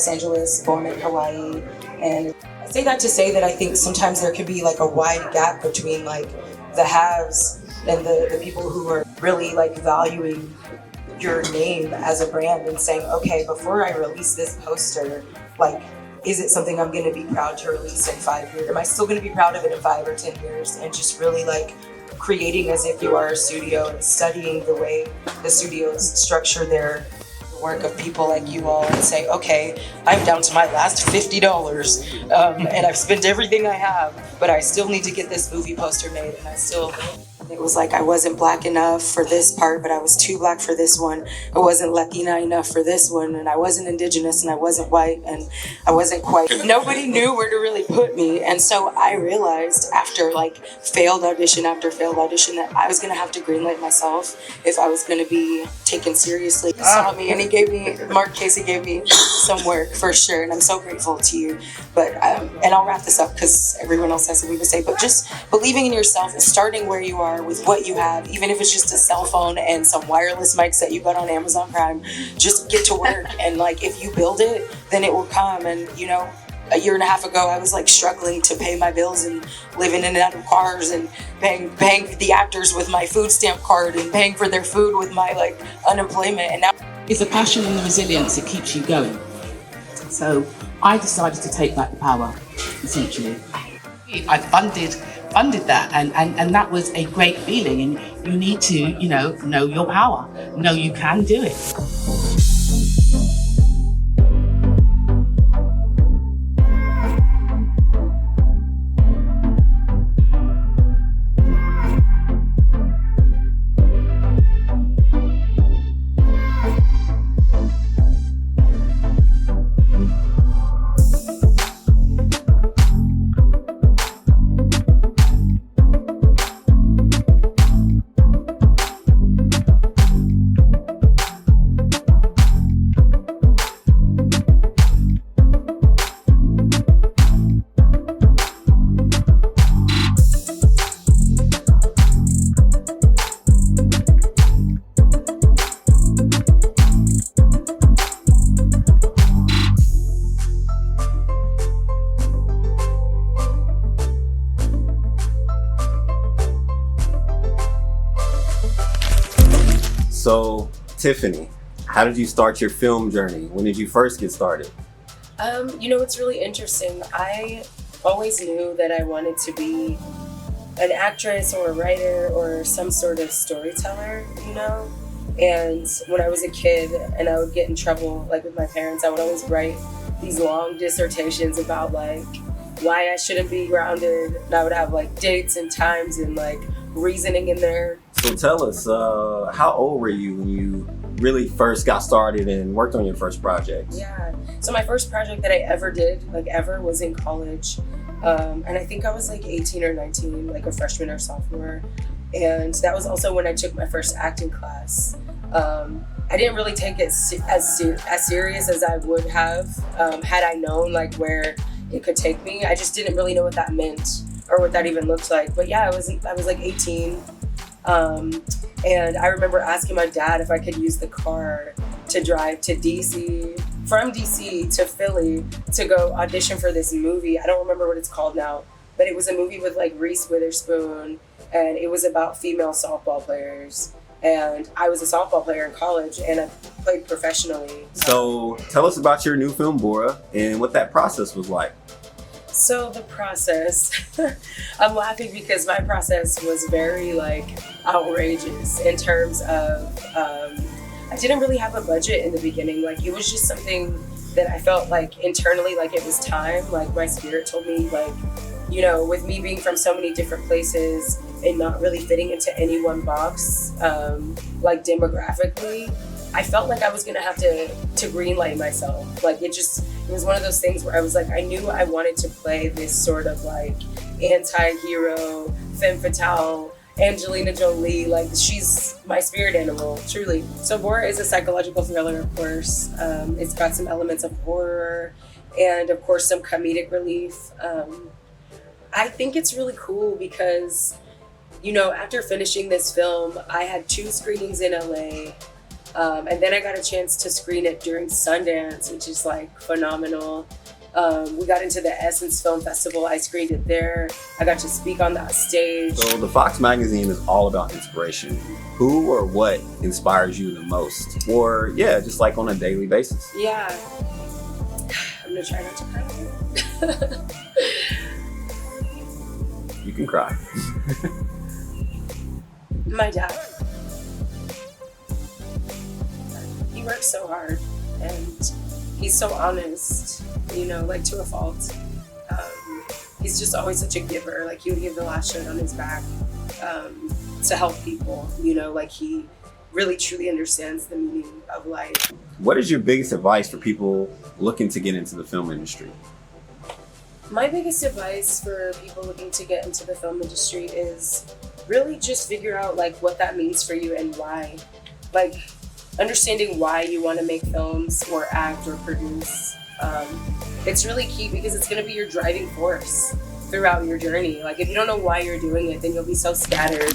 Los Angeles, born in Hawaii. And I say that to say that I think sometimes there could be like a wide gap between like the haves and the people who are really like valuing your name as a brand and saying, okay, before I release this poster, like, is it something I'm gonna be proud to release in 5 years? Am I still gonna be proud of it in 5 or 10 years? And just really like creating as if you are a studio and studying the way the studios structure their work of people like you all and say, okay, I'm down to my last $50 and I've spent everything I have, but I still need to get this movie poster made. And it was like I wasn't black enough for this part, but I was too black for this one. I wasn't Latina enough for this one, and I wasn't indigenous, and I wasn't white, and I wasn't quite. Nobody knew where to really put me, and so I realized after like failed audition after failed audition that I was gonna have to greenlight myself if I was gonna be taken seriously. He saw me, and Mark Casey gave me some work for sure, and I'm so grateful to you. But and I'll wrap this up because everyone else has something to say. But just believing in yourself and starting where you are with what you have, even if it's just a cell phone and some wireless mics that you got on Amazon Prime, just get to work. And like, if you build it, then it will come. And you know, a year and a half ago, I was like struggling to pay my bills and living in and out of cars and paying the actors with my food stamp card and paying for their food with my like unemployment. And now it's the passion and the resilience that keeps you going. So I decided to take back the power, essentially. I funded that, and that was a great feeling. And you need to, know your power, know you can do it. So, Tiffany, how did you start your film journey? When did you first get started? It's really interesting. I always knew that I wanted to be an actress or a writer or some sort of storyteller, And when I was a kid and I would get in trouble, like with my parents, I would always write these long dissertations about like why I shouldn't be grounded. And I would have like dates and times and like reasoning in there. So tell us, how old were you when you really first got started and worked on your first project? Yeah, so my first project that I ever did, was in college. And I think I was like 18 or 19, like a freshman or sophomore. And that was also when I took my first acting class. I didn't really take it as serious as I would have had I known like where it could take me. I just didn't really know what that meant or what that even looked like. But yeah, I was like 18. And I remember asking my dad if I could use the car to drive to DC, from DC to Philly to go audition for this movie. I don't remember what it's called now, but it was a movie with like Reese Witherspoon, and it was about female softball players. And I was a softball player in college, and I played professionally. So tell us about your new film, Bora, and what that process was like. So the process, I'm laughing because my process was very outrageous in terms of, I didn't really have a budget in the beginning. It was just something that I felt internally, it was time. My spirit told me with me being from so many different places and not really fitting into any one box, demographically, I felt like I was gonna have to greenlight myself. It was one of those things where I was I knew I wanted to play this sort of anti-hero, femme fatale, Angelina Jolie. She's my spirit animal, truly. So Bora is a psychological thriller, of course. It's got some elements of horror and of course some comedic relief. I think it's really cool because, after finishing this film, I had 2 screenings in LA. And then I got a chance to screen it during Sundance, which is like phenomenal. We got into the Essence Film Festival. I screened it there. I got to speak on that stage. So the Fox magazine is all about inspiration. Who or what inspires you the most? Or yeah, just like on a daily basis. Yeah. I'm gonna try not to cry. You can cry. My dad. He works so hard and he's so honest, like to a fault. He's just always such a giver. Like he would give the last shirt on his back to help people, like he really truly understands the meaning of life. What is your biggest advice for people looking to get into the film industry? My biggest advice for people looking to get into the film industry is really just figure out like what that means for you and why. Like understanding why you want to make films or act or produce. It's really key because it's going to be your driving force throughout your journey. Like if you don't know why you're doing it, then you'll be so scattered.